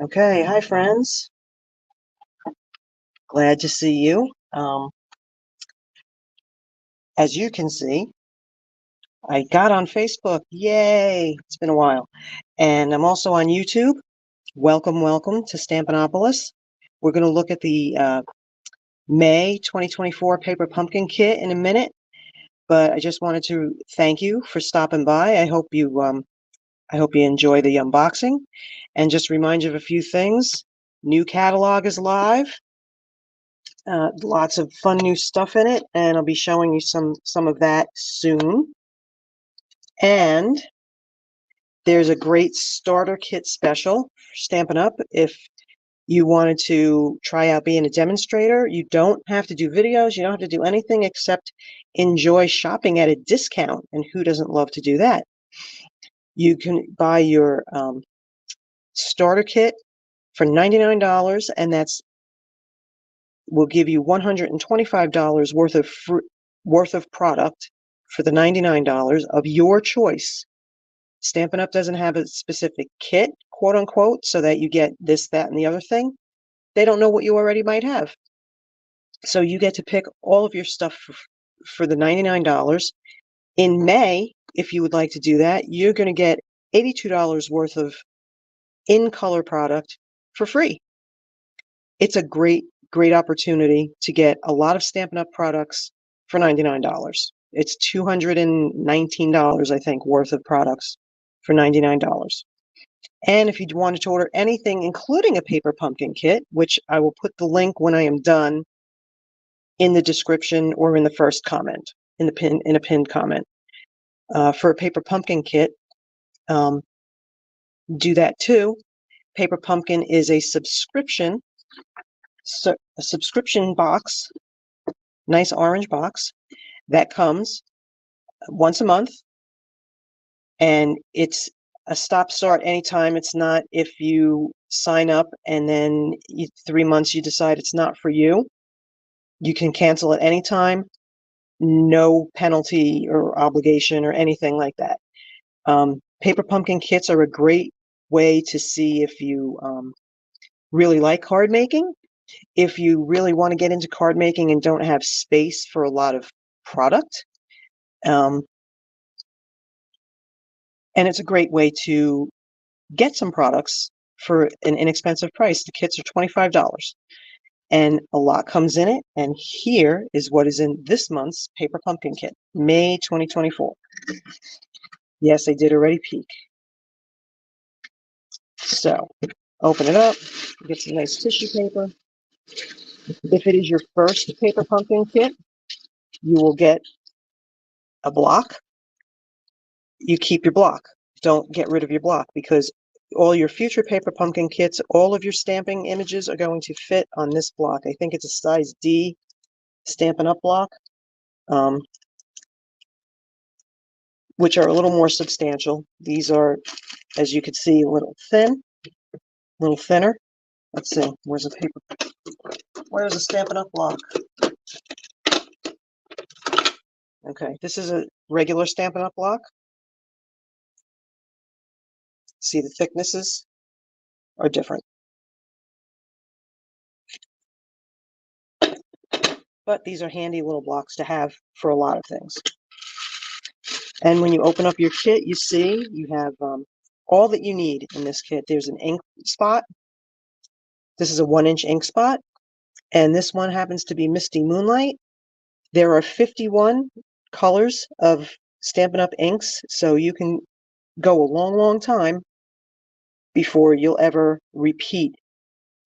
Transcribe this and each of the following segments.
Okay, hi friends. Glad to see you. As you can see, I got on Facebook. Yay! It's been a while. And I'm also on YouTube. Welcome, welcome to Stampinopolis. We're going to look at the May 2024 Paper Pumpkin Kit in a minute. But I just wanted to thank you for stopping by. I hope you enjoy the unboxing. And just remind you of a few things. New catalog is live. Lots of fun new stuff in it, and I'll be showing you some of that soon. And there's a great starter kit special for Stampin' Up! If you wanted to try out being a demonstrator, you don't have to do videos, you don't have to do anything except enjoy shopping at a discount, and who doesn't love to do that? You can buy your starter kit for $99, and that's will give you $125 worth of product for the $99 of your choice. Stampin' Up! Doesn't have a specific kit, quote unquote, so that you get this, that, and the other thing. They don't know what you already might have. So you get to pick all of your stuff for the $99. In May, if you would like to do that, you're going to get $82 worth of in-color product for free. It's a great opportunity to get a lot of Stampin' Up! Products for $99. It's $219, I think, worth of products for $99. And if you wanted to order anything, including a paper pumpkin kit, which I will put the link when I am done in the description or in the first comment, in a pinned comment, for a paper pumpkin kit, do that too. Paper Pumpkin is a subscription box, nice orange box that comes once a month, and it's a stop-start anytime. It's not if you sign up and then 3 months you decide it's not for you. You can cancel at any time, no penalty or obligation or anything like that. Paper pumpkin kits are a great way to see if you really like card making. If you really want to get into card making and don't have space for a lot of product, and it's a great way to get some products for an inexpensive price. The kits are $25, and a lot comes in it. And here is what is in this month's Paper Pumpkin Kit, May 2024. Yes, I did already peek. So, open it up, get some nice tissue paper. If it is your first Paper Pumpkin Kit, you will get a block. You keep your block. Don't get rid of your block, because all your future Paper Pumpkin kits, all of your stamping images are going to fit on this block. I think it's a size D Stampin' Up! Block, which are a little more substantial. These are, as you can see, a little thinner. Let's see, where's a paper? Where's a Stampin' Up! Block? Okay, this is a regular Stampin' Up! Block. See, the thicknesses are different. But these are handy little blocks to have for a lot of things. And when you open up your kit, you see you have all that you need in this kit. There's an ink spot. This is a 1-inch ink spot. And this one happens to be Misty Moonlight. There are 51 colors of Stampin' Up! Inks, so you can go a long, long time before you'll ever repeat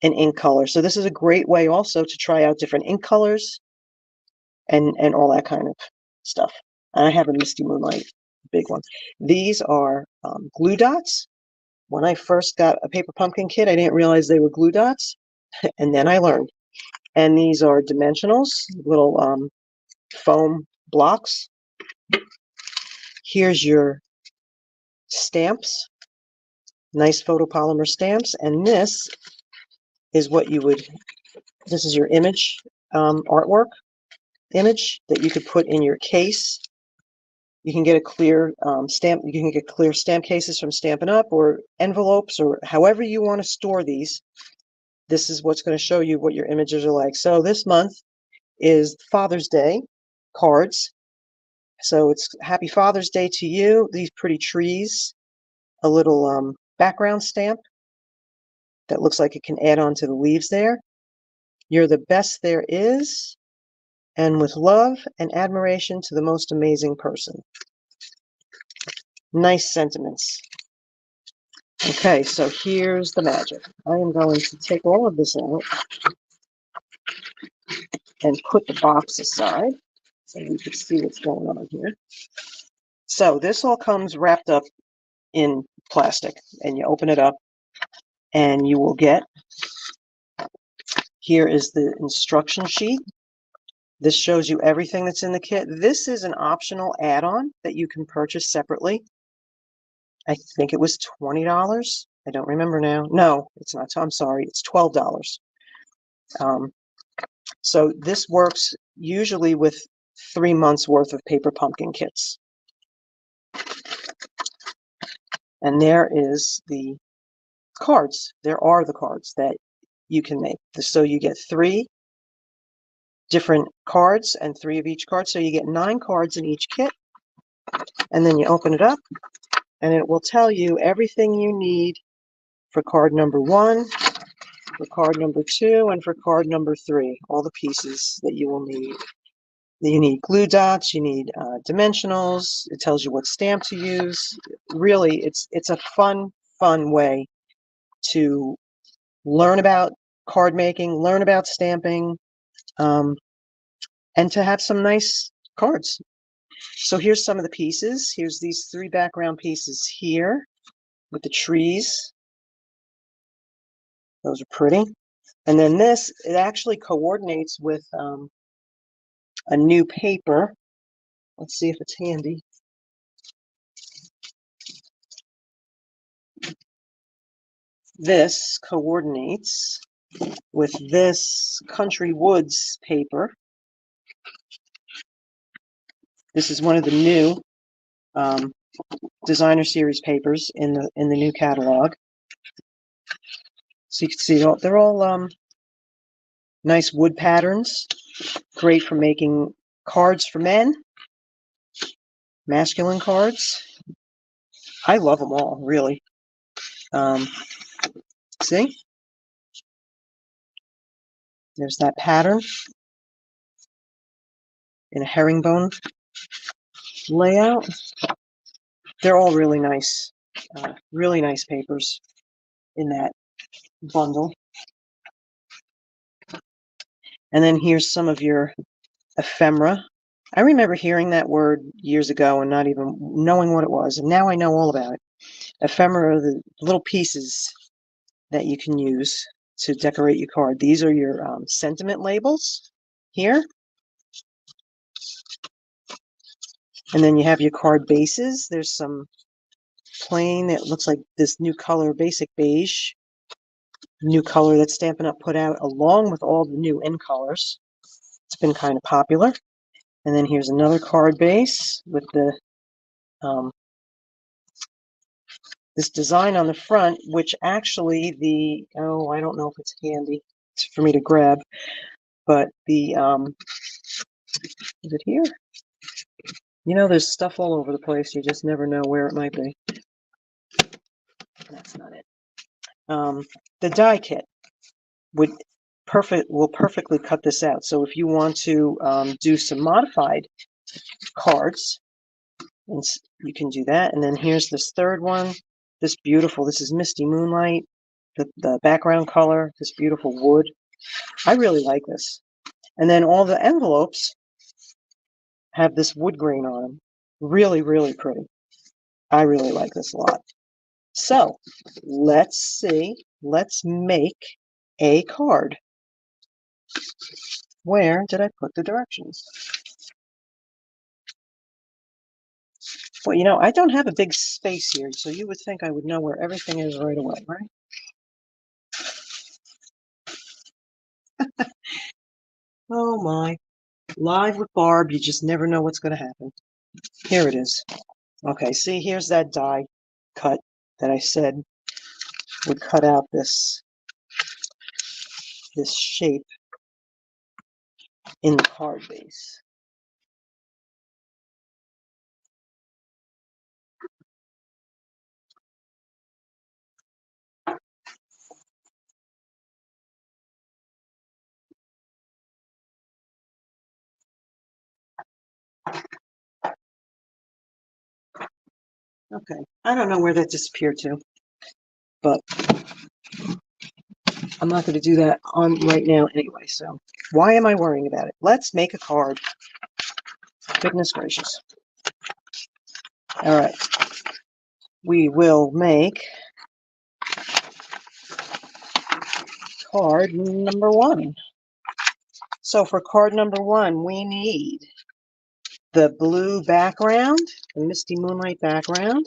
an ink color. So this is a great way also to try out different ink colors and all that kind of stuff. I have a Misty Moonlight, big one. These are glue dots. When I first got a Paper Pumpkin kit, I didn't realize they were glue dots, and then I learned. And these are dimensionals, little foam blocks. Here's your stamps, nice photopolymer stamps, and this is what you would, this is your image, artwork image that you could put in your case You can get a clear stamp. You can get clear stamp cases from Stampin' Up, or envelopes, or however you want to store these. This is what's going to show you what your images are like. So this month is Father's Day cards. So it's Happy Father's Day to you. These pretty trees, a little background stamp that looks like it can add on to the leaves there. You're the best there is, and with love and admiration to the most amazing person. Nice sentiments. Okay, so here's the magic. I am going to take all of this out and put the box aside so you can see what's going on here. So this all comes wrapped up in plastic, and you open it up and you will get, here is the instruction sheet. This shows you everything that's in the kit. This is an optional add-on that you can purchase separately. I think it was $20. I don't remember now. No, it's not. I'm sorry. It's $12. So this works usually with 3 months worth of paper pumpkin kits. And there is the cards. There are the cards that you can make. So you get 3 different cards and 3 of each card. So you get 9 cards in each kit. And then you open it up and it will tell you everything you need for card number 1, for card number 2, and for card number 3. All the pieces that you will need. You need glue dots, you need dimensionals. It tells you what stamp to use. Really, it's a fun way to learn about card making, learn about stamping, and to have some nice cards. So here's some of the pieces. Here's these 3 background pieces here with the trees. Those are pretty. And then this, it actually coordinates with a new paper. Let's see if it's handy. This coordinates with this Country Woods paper. This is one of the new designer series papers in the new catalog. So you can see they're all nice wood patterns, great for making cards for men, masculine cards. I love them all, really. See? There's that pattern in a herringbone layout. They're all really nice papers in that bundle. And then here's some of your ephemera. I remember hearing that word years ago and not even knowing what it was, and now I know all about it. Ephemera are the little pieces that you can use to decorate your card. These are your sentiment labels here. And then you have your card bases. There's some plain that looks like this new color, basic beige, new color that Stampin' Up! Put out along with all the new in colors. It's been kind of popular. And then here's another card base with the this design on the front, which actually I don't know if it's handy for me to grab, but the is it here? You know, there's stuff all over the place. You just never know where it might be. That's not it. The die kit will perfectly cut this out. So if you want to do some modified cards, you can do that. And then here's this third one. This is Misty Moonlight. The background color, this beautiful wood. I really like this. And then all the envelopes have this wood grain on them. Really, really pretty. I really like this a lot. So let's see. Let's make a card. Where did I put the directions? Well, you know, I don't have a big space here, so you would think I would know where everything is right away, right? Oh my. Live with Barb, you just never know what's going to happen. Here it is. Okay, see, here's that die cut that I said would cut out this shape in the card base. Okay, I don't know where that disappeared to, but I'm not going to do that on right now anyway, so why am I worrying about it? Let's make a card. Goodness gracious. All right, we will make card number 1. So for card number 1, we need the blue background, the Misty Moonlight background.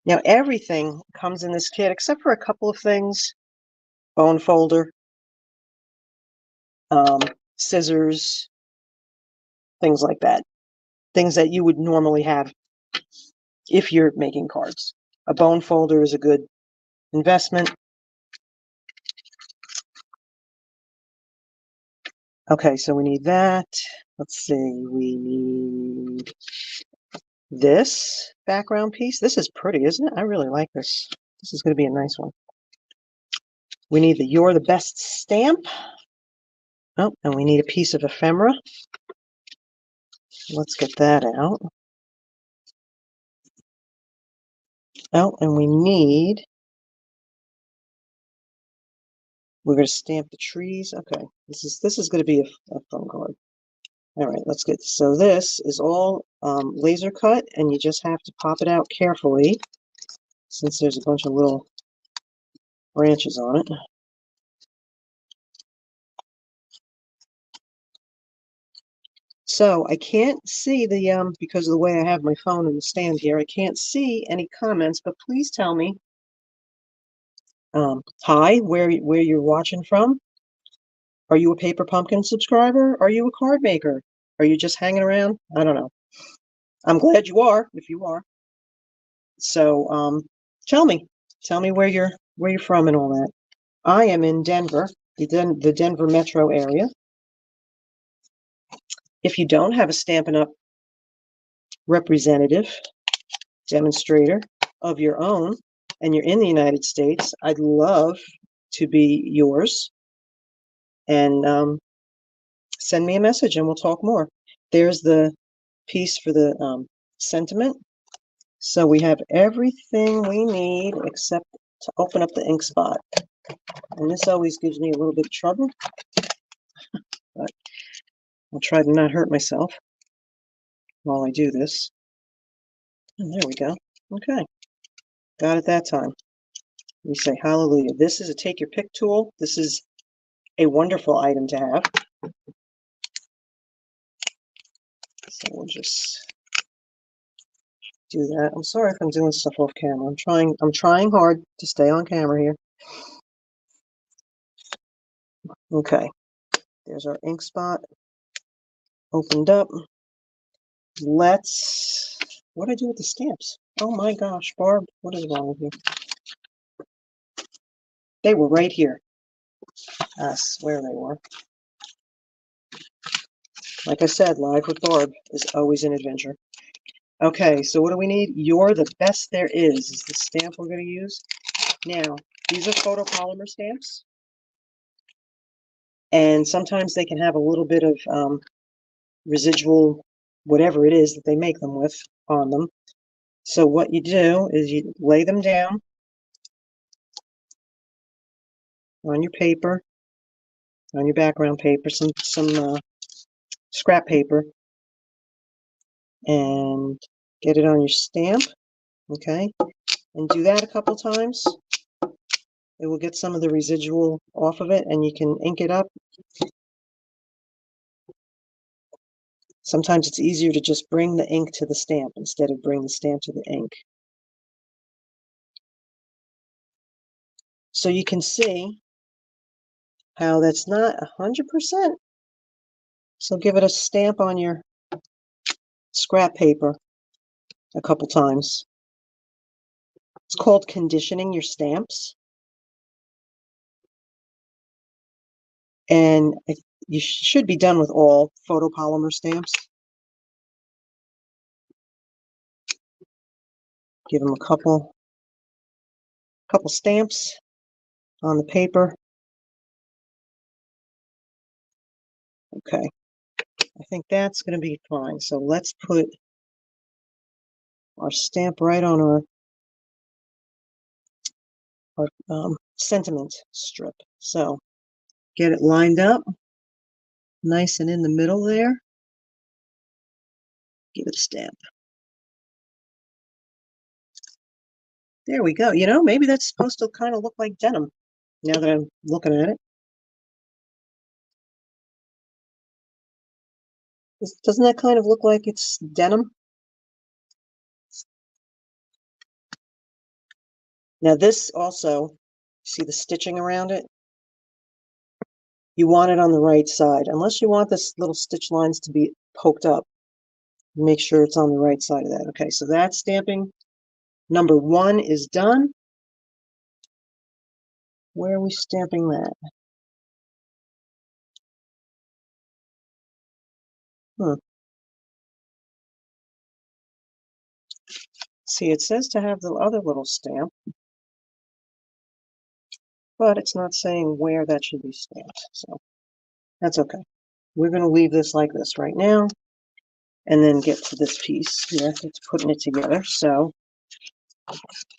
Now everything comes in this kit except for a couple of things. Bone folder, scissors, things like that. Things that you would normally have if you're making cards. A bone folder is a good investment. Okay, so we need that. Let's see, we need this background piece. This is pretty, isn't it? I really like this. This is going to be a nice one. We need the You're the Best stamp. Oh, and we need a piece of ephemera. Let's get that out. Oh, and we're going to stamp the trees. Okay, this is going to be a fun card. All right, let's get, so this is all laser cut, and you just have to pop it out carefully since there's a bunch of little branches on it. So I can't see the, because of the way I have my phone in the stand here, I can't see any comments, but please tell me, hi, where you're watching from. Are you a Paper Pumpkin subscriber? Are you a card maker? Are you just hanging around? I don't know. I'm glad you are, if you are. So, tell me where you're from and all that. I am in Denver, the Denver metro area. If you don't have a Stampin' Up! Representative, demonstrator of your own, and you're in the United States, I'd love to be yours. And send me a message and we'll talk more. There's the piece for the sentiment. So we have everything we need except to open up the ink spot. And this always gives me a little bit of trouble, but I'll try to not hurt myself while I do this. And there we go. Okay, got it that time. We say hallelujah. This is a take your pick tool. This is a wonderful item to have. So we'll just do that. I'm sorry if I'm doing stuff off camera. I'm trying hard to stay on camera here. Okay, there's our ink spot opened up. What do I do with the stamps? Oh my gosh, Barb, what is wrong with you? They were right here. I swear they were. Like I said, Live with Barb is always an adventure. Okay, so what do we need? You're the Best There is the stamp we're going to use. Now, these are photopolymer stamps. And sometimes they can have a little bit of residual, whatever it is that they make them with, on them. So what you do is you lay them down on your paper, on your background paper, some scrap paper, and get it on your stamp. Okay, and do that a couple times. It will get some of the residual off of it, and you can ink it up. Sometimes it's easier to just bring the ink to the stamp instead of bring the stamp to the ink. So you can see how that's not 100%. So give it a stamp on your scrap paper a couple times. It's called conditioning your stamps. And you should be done with all photopolymer stamps. Give them a couple stamps on the paper. Okay, I think that's going to be fine. So let's put our stamp right on our sentiment strip. So get it lined up, nice and in the middle there. Give it a stamp. There we go. You know, maybe that's supposed to kind of look like denim now that I'm looking at it. Doesn't that kind of look like it's denim? Now this also, see the stitching around it? You want it on the right side. Unless you want this little stitch lines to be poked up, make sure it's on the right side of that. Okay, so that's stamping. Number 1 is done. Where are we stamping that? See, it says to have the other little stamp, but it's not saying where that should be stamped. So that's okay. We're going to leave this like this right now and then get to this piece here. It's putting it together. So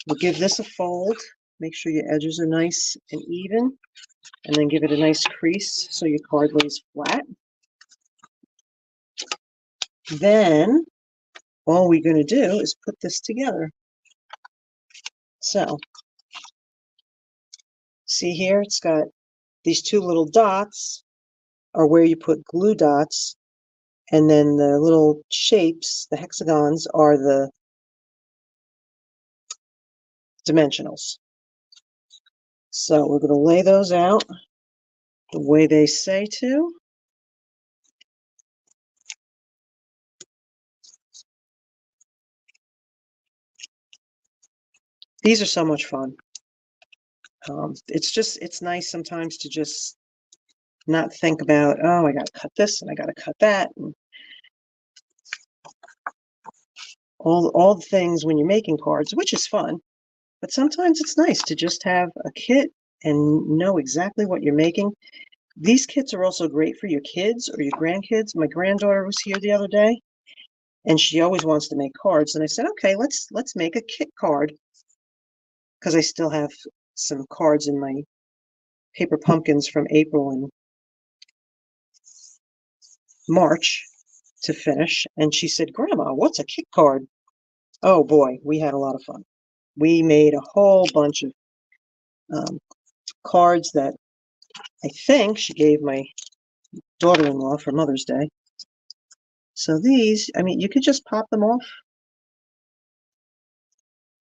we'll give this a fold. Make sure your edges are nice and even, and then give it a nice crease so your card lays flat. Then all we're going to do is put this together. So see here, it's got these 2 little dots are where you put glue dots, and then the little shapes, the hexagons, are the dimensionals. So we're going to lay those out the way they say to. These are so much fun. It's nice sometimes to just not think about, oh, I got to cut this and I got to cut that. And all the things when you're making cards, which is fun. But sometimes it's nice to just have a kit and know exactly what you're making. These kits are also great for your kids or your grandkids. My granddaughter was here the other day, and she always wants to make cards. And I said, okay, let's make a kit card, because I still have some cards in my paper pumpkins from April and March to finish. And she said, Grandma, what's a kit card? Oh boy, we had a lot of fun. We made a whole bunch of cards that I think she gave my daughter-in-law for Mother's Day. So these, I mean, you could just pop them off,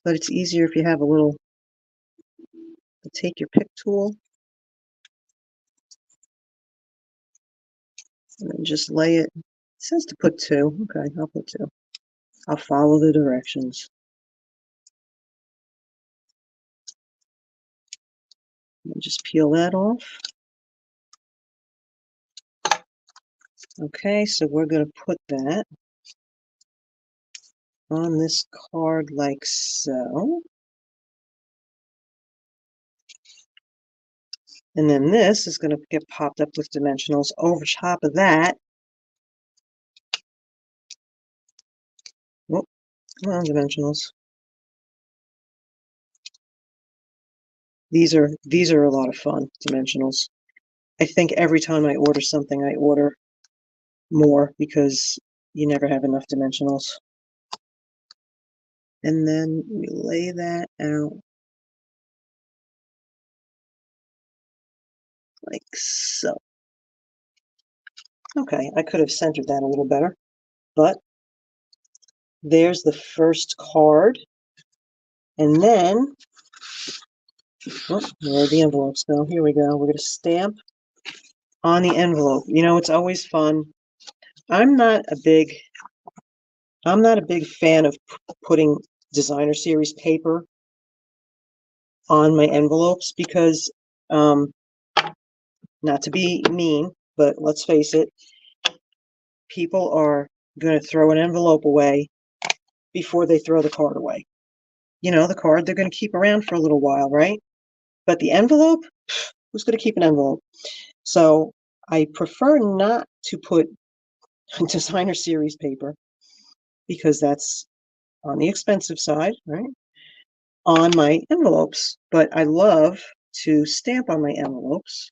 but it's easier if you have a little, take your pick tool and then just lay it. It says to put 2. Okay, I'll put 2. I'll follow the directions. And just peel that off. Okay, so we're going to put that on this card like so. And then this is going to get popped up with dimensionals over top of that. Whoop, come on, dimensionals. These are a lot of fun, dimensionals. I think every time I order something, I order more because you never have enough dimensionals. And then we lay that out like so. Okay, I could have centered that a little better, but there's the first card. And then, oh, where the envelopes go? Here we go. We're going to stamp on the envelope. You know, it's always fun. I'm not a big I'm not a big fan of putting designer series paper on my envelopes because, not to be mean, but let's face it, people are going to throw an envelope away before they throw the card away. You know, the card they're going to keep around for a little while, right? But the envelope, who's going to keep an envelope? So I prefer not to put designer series paper because that's on the expensive side, right? On my envelopes. But I love to stamp on my envelopes.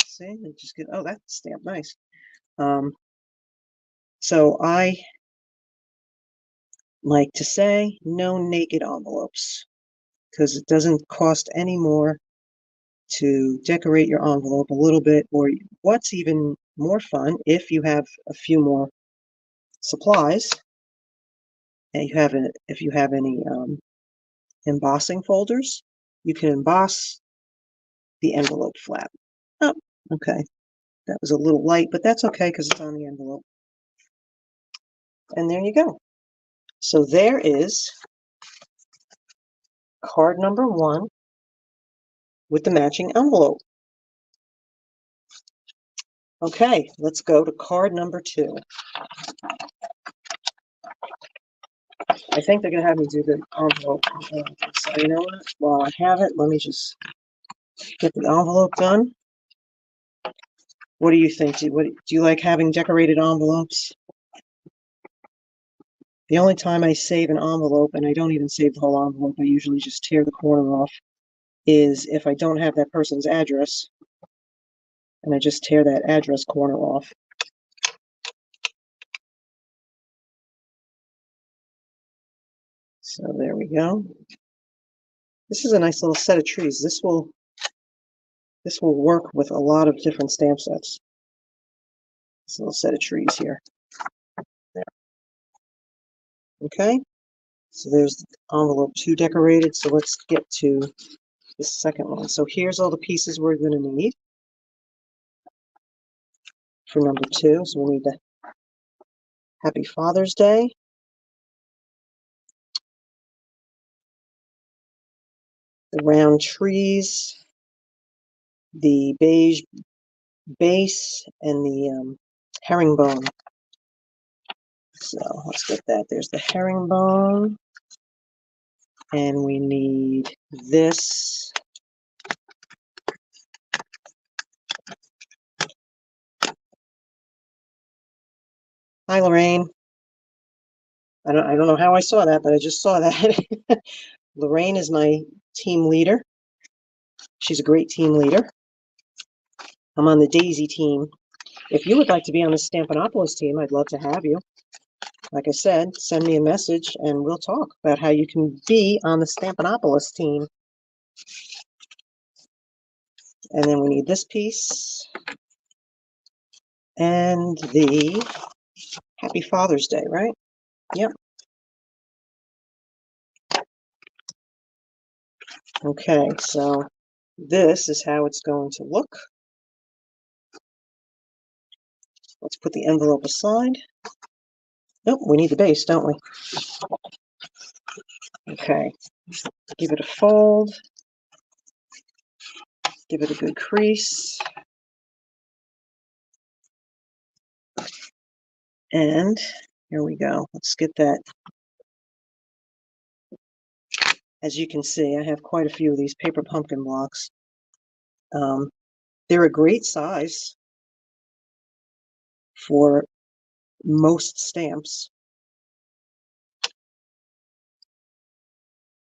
See, I just get, oh, that's stamped nice. So I like to say no naked envelopes because it doesn't cost any more to decorate your envelope a little bit, or what's even more fun, if you have a few more supplies and if you have any embossing folders, you can emboss the envelope flap. Oh, okay, that was a little light, but that's okay because it's on the envelope. And there you go. So there is card number 1 with the matching envelope. Okay, let's go to card number 2. I think they're going to have me do the envelope. So you know what? While I have it, let me just get the envelope done. What do you think? Do you like having decorated envelopes? The only time I save an envelope, and I don't even save the whole envelope, I usually just tear the corner off, is if I don't have that person's address, and I just tear that address corner off. So there we go. This is a nice little set of trees. This will work with a lot of different stamp sets. This little set of trees here. There. Okay. So there's envelope 2 decorated. So let's get to the second one. So here's all the pieces we're going to need for number 2. So we'll need the Happy Father's Day, the round trees, the beige base, and the herringbone. So let's get that. There's the herringbone, and we need this. Hi, Lorraine. I don't know how I saw that, but I just saw that. Lorraine is my team leader. She's a great team leader. I'm on the Daisy team. If you would like to be on the Stampinopolis team, I'd love to have you. Like I said, send me a message and we'll talk about how you can be on the Stampinopolis team. And then we need this piece and the Happy Father's Day, right? Yep. Okay, so this is how it's going to look. Let's put the envelope aside. Nope, we need the base, don't we? Okay, give it a fold. Give it a good crease. And here we go. Let's get that. As you can see, I have quite a few of these paper pumpkin blocks. They're a great size for most stamps.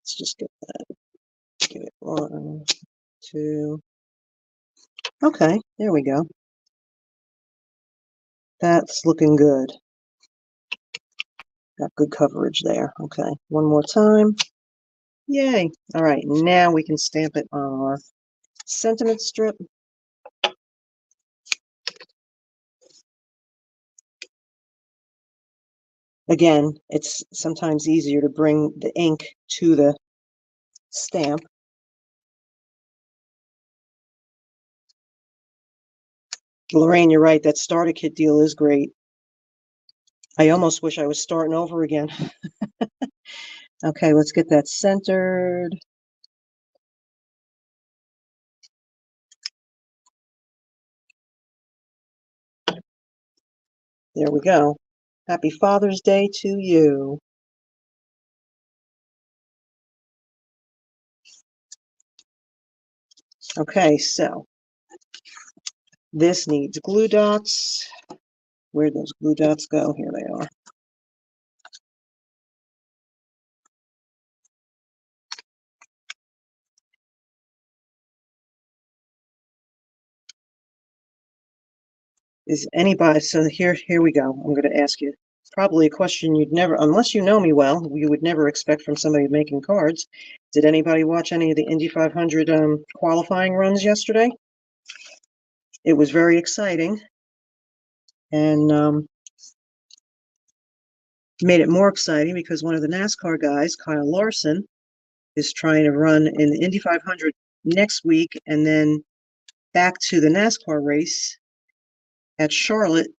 Let's just get that. Give it 1, 2. Okay, there we go. That's looking good. Got good coverage there. Okay, one more time. Yay. All right, now we can stamp it on our sentiment strip. Again, it's sometimes easier to bring the ink to the stamp. Lorraine, you're right. That starter kit deal is great. I almost wish I was starting over again. Okay, let's get that centered. There we go. Happy Father's Day to you. Okay, so this needs glue dots. Where'd those glue dots go? Here they are. Is anybody, so here we go. I'm going to ask you probably a question you'd never, unless you know me well, you would never expect from somebody making cards. Did anybody watch any of the Indy 500 qualifying runs yesterday? It was very exciting, and made it more exciting because one of the NASCAR guys, Kyle Larson, is trying to run in the Indy 500 next week and then back to the NASCAR race at Charlotte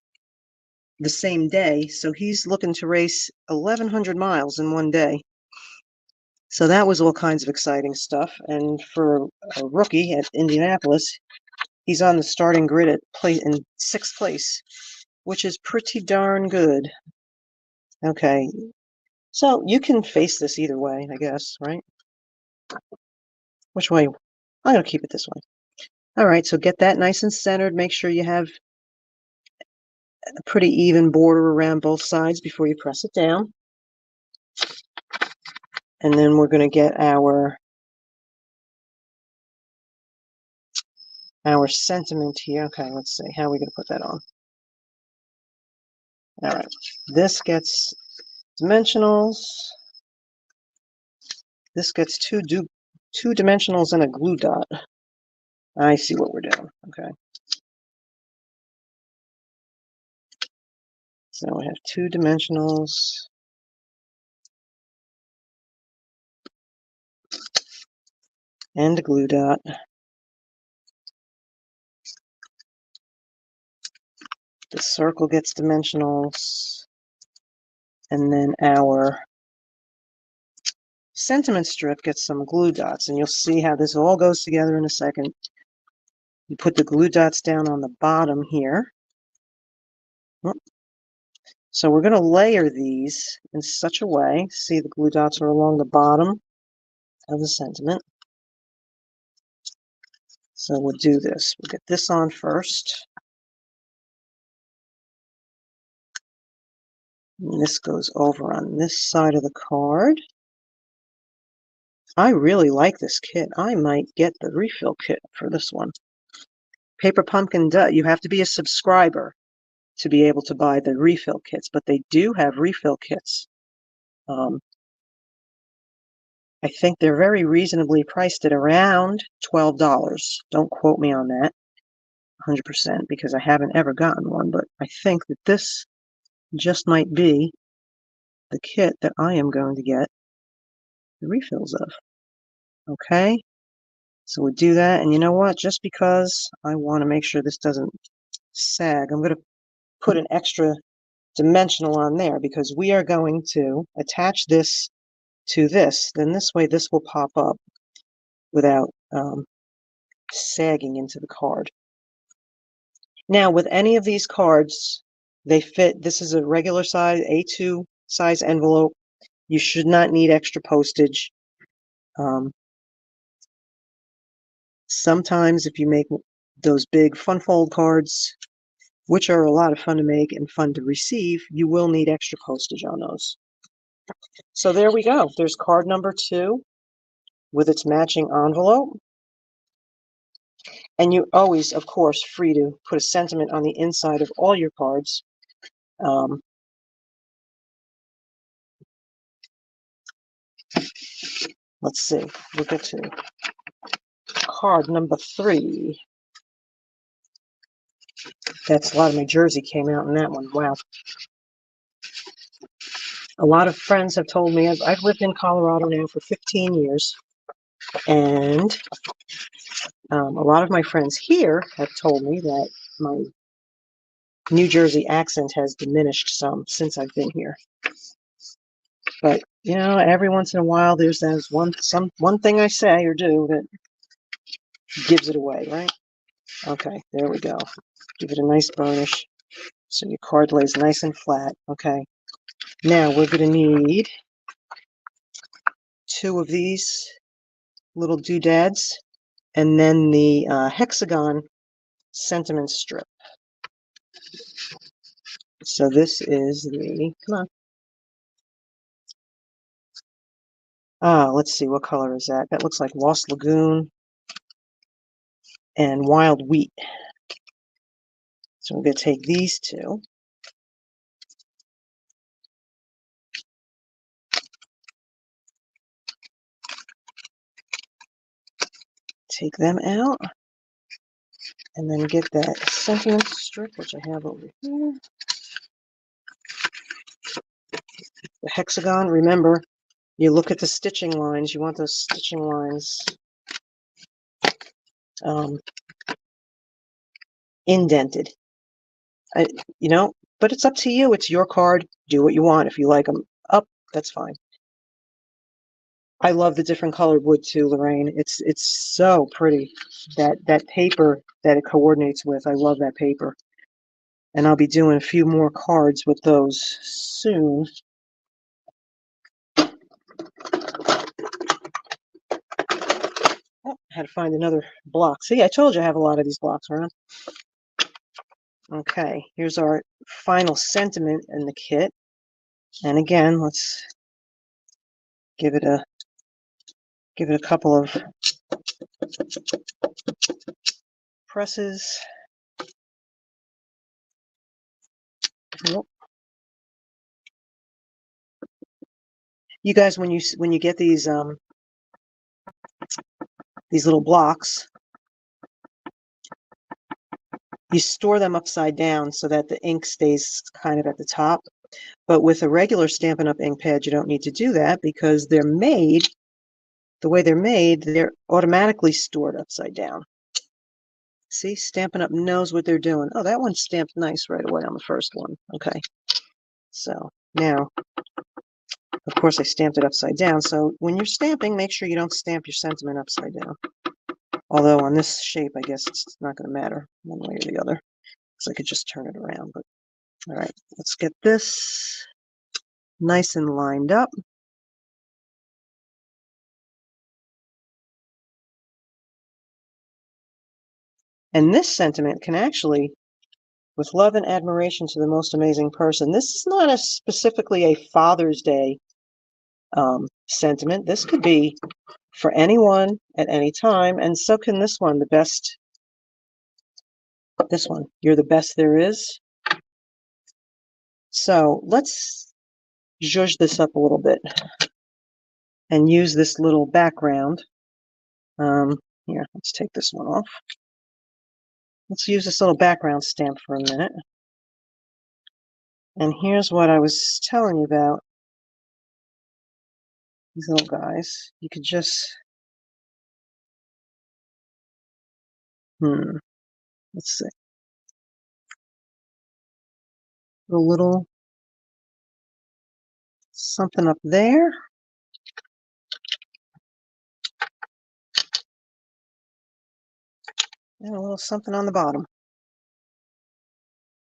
the same day. So he's looking to race 1,100 miles in one day. So that was all kinds of exciting stuff. And for a rookie at Indianapolis, he's on the starting grid at in 6th place, which is pretty darn good. Okay, so you can face this either way, I guess, right? Which way? I'm going to keep it this way. All right, so get that nice and centered. Make sure you have a pretty even border around both sides before you press it down. And then we're going to get our sentiment here. Okay, let's see. How are we going to put that on? All right, this gets dimensionals. This gets two dimensionals and a glue dot. I see what we're doing. Okay. So we have 2 dimensionals and a glue dot. The circle gets dimensionals. And then our sentiment strip gets some glue dots. And you'll see how this all goes together in a second. You put the glue dots down on the bottom here. So we're going to layer these in such a way. See, the glue dots are along the bottom of the sentiment. So we'll do this. We'll get this on first. And this goes over on this side of the card. I really like this kit. I might get the refill kit for this one. Paper Pumpkin does. You have to be a subscriber to be able to buy the refill kits, but they do have refill kits. I think they're very reasonably priced at around $12. Don't quote me on that 100% because I haven't ever gotten one, but I think that this just might be the kit that I am going to get the refills of. Okay, so we do that, and you know what? Just because I want to make sure this doesn't sag, I'm going to put an extra dimensional on there because we are going to attach this to this. Then this way this will pop up without sagging into the card. Now with any of these cards, they fit. This is a regular size A2 size envelope. You should not need extra postage. Sometimes if you make those big fun fold cards, which are a lot of fun to make and fun to receive, you will need extra postage on those. So there we go. There's card number 2 with its matching envelope. And you're always, of course, free to put a sentiment on the inside of all your cards. Let's see. We'll get to card number 3. That's a lot of my jersey came out in that one. Wow. A lot of friends have told me, I've lived in Colorado now for 15 years, and a lot of my friends here have told me that my New Jersey accent has diminished some since I've been here. But, you know, every once in a while there's one thing I say or do that gives it away, right? Okay, there we go. Give it a nice burnish so your card lays nice and flat. Okay, now we're going to need 2 of these little doodads and then the hexagon sentiment strip. So this is the, come on. Let's see, what color is that? That looks like Lost Lagoon and Wild Wheat. So we're going to take these 2. Take them out. And then get that sentiment strip, which I have over here. The hexagon, remember, you look at the stitching lines. You want those stitching lines indented. You know, but it's up to you. It's your card. Do what you want. If you like them up, that's fine. I love the different colored wood too, Lorraine. It's so pretty. That paper that it coordinates with. I love that paper. And I'll be doing a few more cards with those soon. Oh, I had to find another block. See, I told you I have a lot of these blocks around. Okay, here's our final sentiment in the kit. And again, let's give it a couple of presses. Nope. You guys, when you get these little blocks, you store them upside down so that the ink stays kind of at the top. But with a regular Stampin' Up! Ink pad, you don't need to do that because they're made, the way they're made, they're automatically stored upside down. See, Stampin' Up! Knows what they're doing. Oh, that one's stamped nice right away on the first one. Okay. So now, of course, I stamped it upside down. So when you're stamping, make sure you don't stamp your sentiment upside down. Although on this shape, I guess it's not going to matter one way or the other. Because I could just turn it around. But all right, let's get this nice and lined up. And this sentiment can actually, with love and admiration to the most amazing person, this is not specifically a Father's Day sentiment. This could be for anyone at any time, and so can this one, the best. This one, you're the best there is. So let's zhuzh this up a little bit and use this little background. Here, let's take this one off. Let's use this little background stamp for a minute. And here's what I was telling you about these little guys. You could just, let's see. A little something up there. And a little something on the bottom.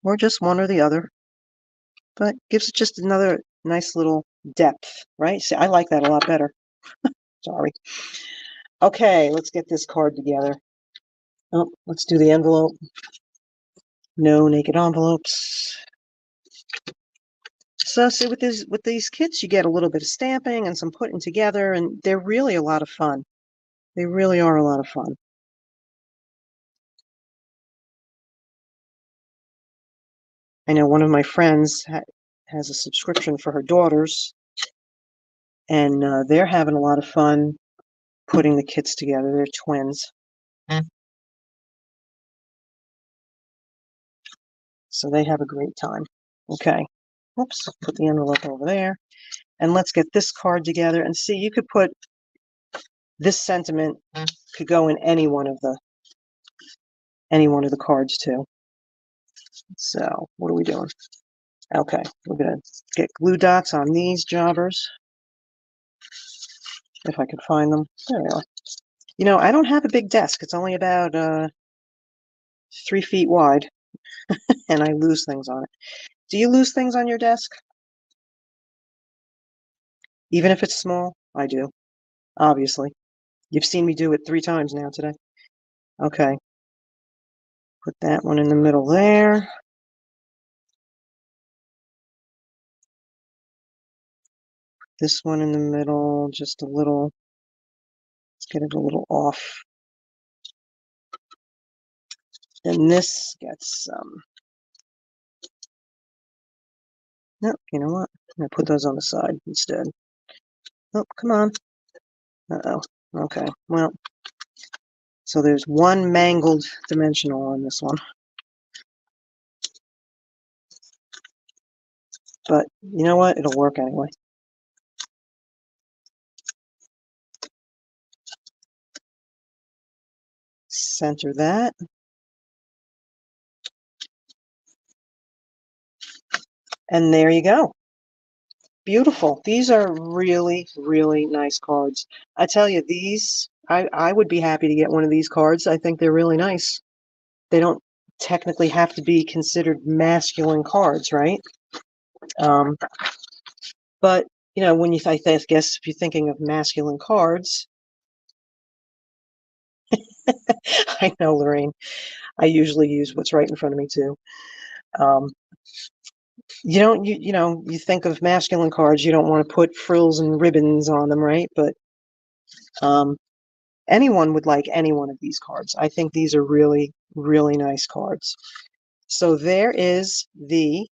Or just one or the other. But gives it just another nice little depth, right? See, I like that a lot better. Sorry. Okay, let's get this card together. Oh, let's do the envelope. No naked envelopes. So see, with these kits, you get a little bit of stamping and some putting together, and they're really a lot of fun. They really are a lot of fun. I know one of my friends has a subscription for her daughters, and they're having a lot of fun putting the kits together. They're twins. So they have a great time. Okay. Oops, put the envelope over there. And let's get this card together. And see, you could put this sentiment could go in any one of the cards too. So what are we doing? Okay, we're going to get glue dots on these jobbers, if I can find them. There they are. You know, I don't have a big desk. It's only about 3 feet wide, and I lose things on it. Do you lose things on your desk? Even if it's small? I do, obviously. You've seen me do it 3 times now today. Okay, put that one in the middle there. This one in the middle, just a little, let's get it a little off. Then this gets no, you know what? I'm gonna put those on the side instead. Oh, come on. Uh-oh. Okay, well, so there's one mangled dimensional on this one. But you know what? It'll work anyway. Center that. And there you go. Beautiful. These are really, really nice cards. I tell you, these, I would be happy to get one of these cards. I think they're really nice. They don't technically have to be considered masculine cards, right? But, you know, when you, I guess if you're thinking of masculine cards, I know, Lorraine, I usually use what's right in front of me too. You don't, you know, you think of masculine cards, you don't want to put frills and ribbons on them, right? But anyone would like any one of these cards. I think these are really, really nice cards. So there is the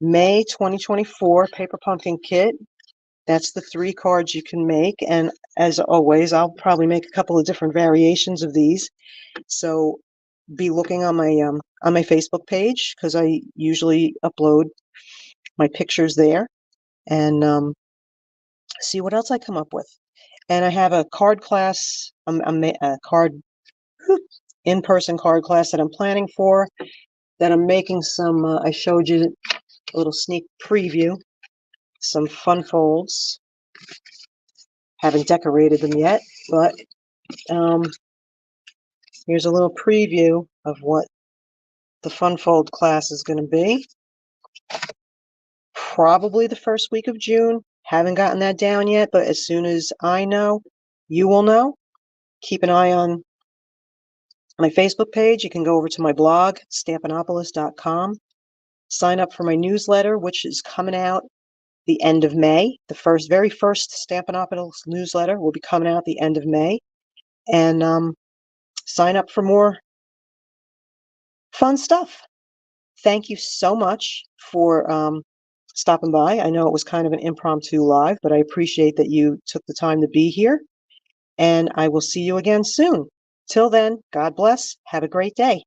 May 2024 Paper Pumpkin Kit. That's the 3 cards you can make. And as always, I'll probably make a couple of different variations of these. So be looking on my Facebook page, because I usually upload my pictures there, and see what else I come up with. And I have a card class, a card in-person card class that I'm planning for, that I'm making some, I showed you a little sneak preview, some fun folds. Haven't decorated them yet, but here's a little preview of what the fun fold class is going to be. Probably the first week of June. Haven't gotten that down yet, but as soon as I know, you will know. Keep an eye on my Facebook page. You can go over to my blog, stampinopolis.com. Sign up for my newsletter, which is coming out the end of May. The very first Stampinopolis newsletter will be coming out the end of May. And sign up for more fun stuff. Thank you so much for stopping by. I know it was kind of an impromptu live, but I appreciate that you took the time to be here. And I will see you again soon. Till then, God bless. Have a great day.